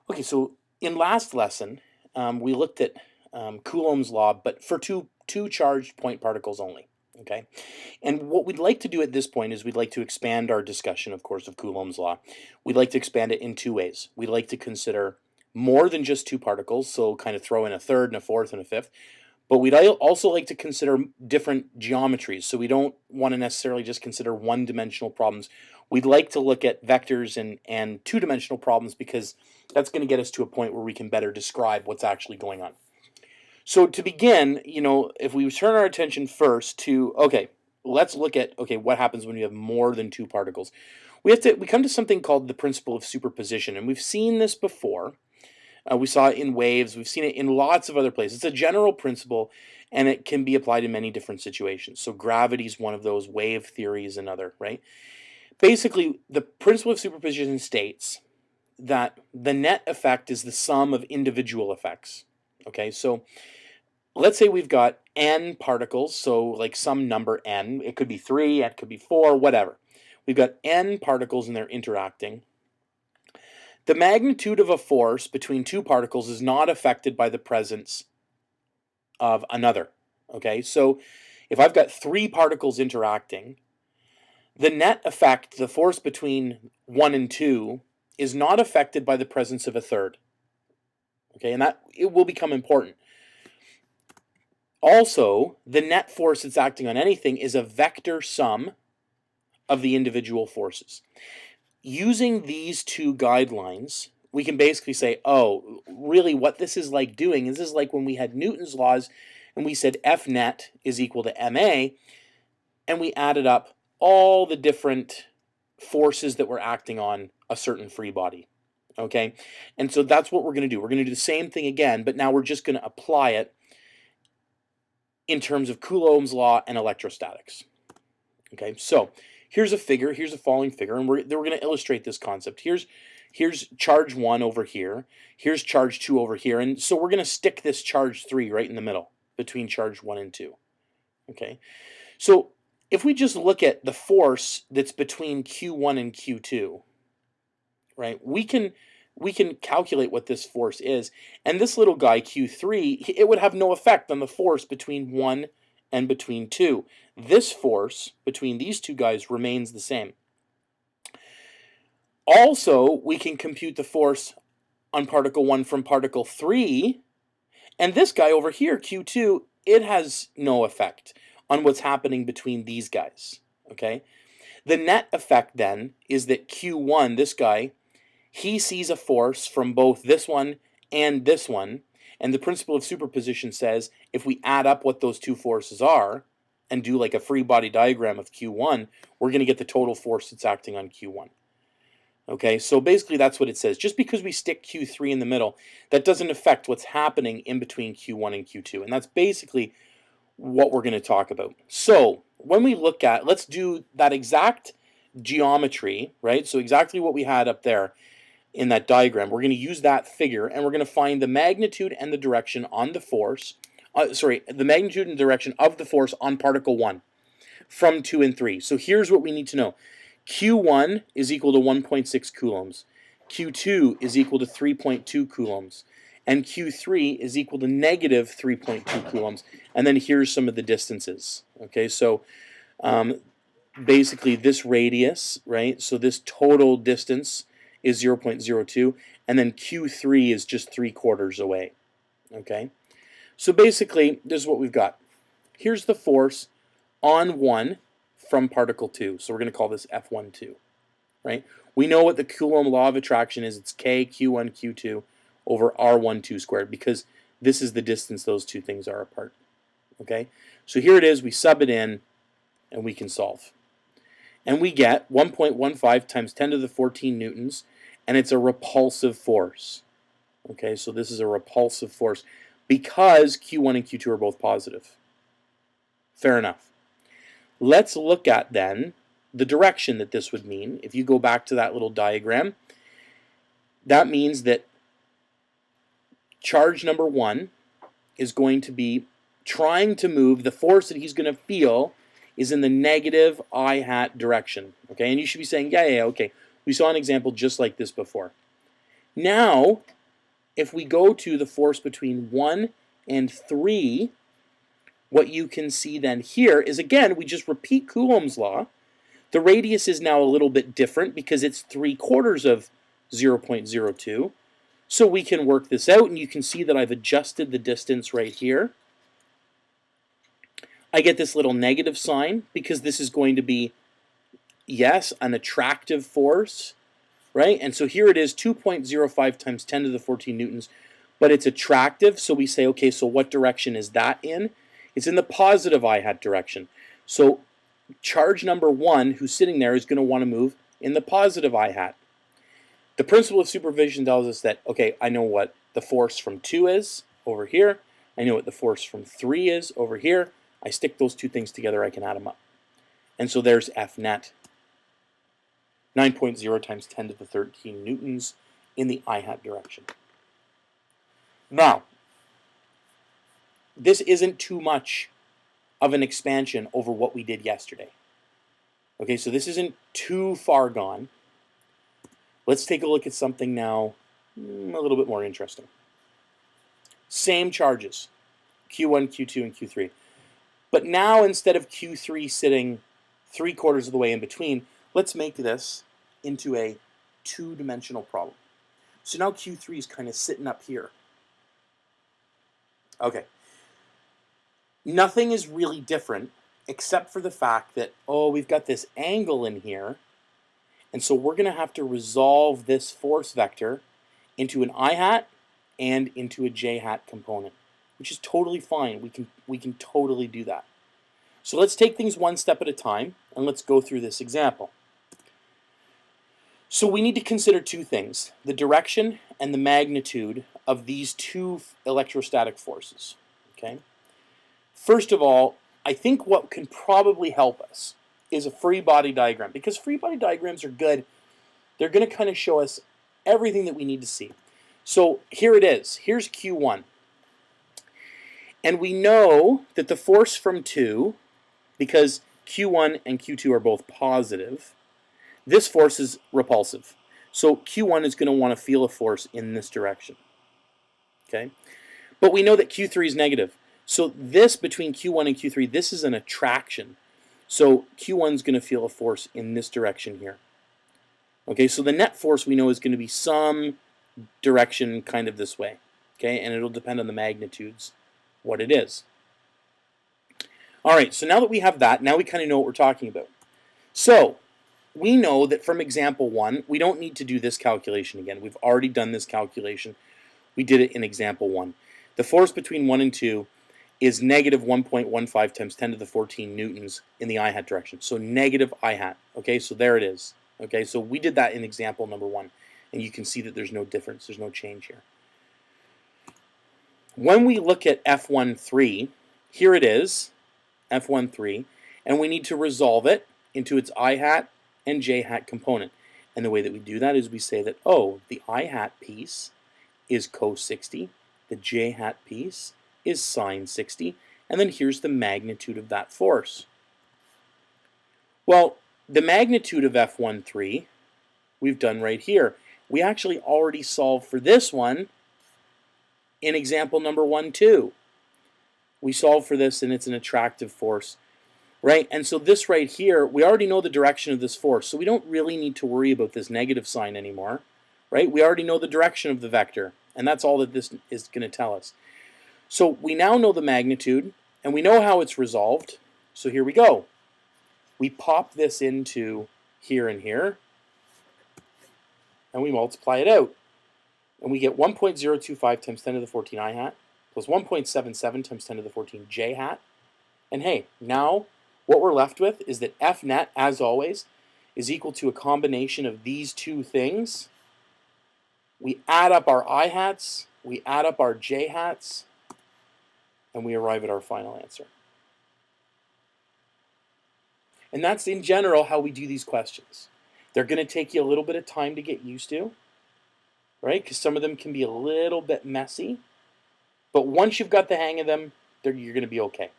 Okay, so in last lesson, we looked at Coulomb's law, but for two charged point particles only. Okay, and what we'd like to do at this point is we'd like to expand our discussion, of course, of Coulomb's law. We'd like to expand it in two ways. We'd like to consider more than just two particles, so kind of throw in a third and a fourth and a fifth. But we'd also like to consider different geometries. So we don't want to necessarily just consider one-dimensional problems. We'd like to look at vectors and two-dimensional problems because that's going to get us to a point where we can better describe what's actually going on. So to begin, if we turn our attention first to, okay, let's look at, okay, what happens when you have more than two particles. We come to something called the principle of superposition, and we've seen this before. We saw it in waves. We've seen it in lots of other places. It's a general principle, and it can be applied in many different situations. So gravity is one of those. Wave theory is another, right? Basically, the principle of superposition states that the net effect is the sum of individual effects. Okay, so let's say we've got n particles, so like some number n. It could be 3, it could be 4, whatever. We've got n particles and they're interacting. The magnitude of a force between two particles is not affected by the presence of another. Okay, so if I've got 3 particles interacting, the net effect, the force between 1 and 2, is not affected by the presence of a third. Okay, and that it will become important. Also, the net force that's acting on anything is a vector sum of the individual forces. Using these two guidelines, we can basically say, oh, really what this is like doing is this is like when we had Newton's laws and we said F net is equal to ma, and we added up all the different forces that were acting on a certain free body. Okay, and so that's what we're going to do. We're going to do the same thing again, but now we're just going to apply it in terms of Coulomb's law and electrostatics. Okay, so here's a figure, here's a falling figure, and we're going to illustrate this concept. Here's charge 1 over here, here's charge 2 over here, and so we're going to stick this charge 3 right in the middle between charge 1 and 2. Okay, so if we just look at the force that's between Q1 and Q2, right, we can calculate what this force is, and this little guy, Q3, it would have no effect on the force between 1 and between 2. This force between these two guys remains the same. Also, we can compute the force on particle 1 from particle 3, and this guy over here, Q2, it has no effect on what's happening between these guys. Okay? The net effect then is that Q1, this guy, he sees a force from both this one and this one, and the principle of superposition says if we add up what those two forces are and do like a free body diagram of Q1, we're going to get the total force that's acting on Q1. Okay, so basically that's what it says. Just because we stick Q3 in the middle, that doesn't affect what's happening in between Q1 and Q2, and that's basically what we're going to talk about. So when we look at, let's do that exact geometry, right? So exactly what we had up there in that diagram. We're going to use that figure, and we're going to find the magnitude and the direction on the force, the magnitude and direction of the force on particle 1 from 2 and 3. So here's what we need to know. Q1 is equal to 1.6 coulombs. Q2 is equal to 3.2 coulombs. And Q3 is equal to negative 3.2 coulombs. And then here's some of the distances. Okay, so basically this radius, right? So this total distance is 0.02, and then Q3 is just 3/4 away. Okay, so basically this is what we've got. Here's the force on 1 from particle 2, so we're going to call this F12, right? We know what the Coulomb law of attraction is. It's K Q1 Q2 over R12 squared, because this is the distance those two things are apart. Okay, so here it is. We sub it in, and we can solve. And we get 1.15 times 10 to the 14 newtons, and it's a repulsive force. Okay, so this is a repulsive force because Q1 and Q2 are both positive. Fair enough. Let's look at then the direction that this would mean. If you go back to that little diagram, that means that charge number 1 is going to be trying to move, the force that he's going to feel is in the negative I hat direction. Okay, and you should be saying, yeah, okay. We saw an example just like this before. Now, if we go to the force between 1 and 3, what you can see then here is, again, we just repeat Coulomb's law. The radius is now a little bit different because it's 3/4 of 0.02. So we can work this out, and you can see that I've adjusted the distance right here. I get this little negative sign because this is going to be, yes, an attractive force, right? And so here it is, 2.05 times 10 to the 14 newtons, but it's attractive, so we say, okay, so what direction is that in? It's in the positive I-hat direction. So charge number 1, who's sitting there, is going to want to move in the positive I-hat. The principle of superposition tells us that, okay, I know what the force from 2 is over here. I know what the force from 3 is over here. I stick those two things together, I can add them up. And so there's F net. 9.0 times 10 to the 13 newtons in the I-hat direction. Now, this isn't too much of an expansion over what we did yesterday. Okay, so this isn't too far gone. Let's take a look at something now a little bit more interesting. Same charges, Q1, Q2, and Q3. But now instead of Q3 sitting 3/4 of the way in between, let's make this into a two-dimensional problem. So now Q3 is kind of sitting up here. Okay. Nothing is really different except for the fact that, oh, we've got this angle in here, and so we're going to have to resolve this force vector into an I-hat and into a J-hat component, which is totally fine. We can totally do that. So let's take things one step at a time, and let's go through this example. So we need to consider two things, the direction and the magnitude of these two electrostatic forces. Okay? First of all, I think what can probably help us is a free body diagram, because free body diagrams are good. They're going to kind of show us everything that we need to see. So here it is. Here's Q1. And we know that the force from 2, because Q1 and Q2 are both positive, this force is repulsive. So Q1 is going to want to feel a force in this direction. Okay? But we know that Q3 is negative. So this between Q1 and Q3, this is an attraction. So Q1 is going to feel a force in this direction here. Okay, so the net force we know is going to be some direction kind of this way. Okay, and it'll depend on the magnitudes, what it is. All right, so now that we have that, now we kind of know what we're talking about. So we know that from example 1, we don't need to do this calculation again. We've already done this calculation. We did it in example 1. The force between 1 and 2 is negative 1.15 times 10 to the 14 newtons in the I-hat direction. So negative I-hat. Okay, so there it is. Okay, so we did that in example number 1. And you can see that there's no difference. There's no change here. When we look at F13, here it is, F13, and we need to resolve it into its I-hat and J-hat component. And the way that we do that is we say that, oh, the I-hat piece is cos 60, the J-hat piece is sine 60, and then here's the magnitude of that force. Well, the magnitude of F13 we've done right here. We actually already solved for this one in example number 1, too. We solved for this, and it's an attractive force, right? And so this right here, we already know the direction of this force, so we don't really need to worry about this negative sign anymore, right? We already know the direction of the vector, and that's all that this is going to tell us. So we now know the magnitude, and we know how it's resolved. So here we go. We pop this into here and here, and we multiply it out. And we get 1.025 times 10 to the 14 I-hat plus 1.77 times 10 to the 14 J-hat. And hey, now what we're left with is that F net, as always, is equal to a combination of these two things. We add up our I-hats, we add up our J-hats, and we arrive at our final answer. And that's in general how we do these questions. They're going to take you a little bit of time to get used to, right? Because some of them can be a little bit messy. But once you've got the hang of them, you're going to be okay.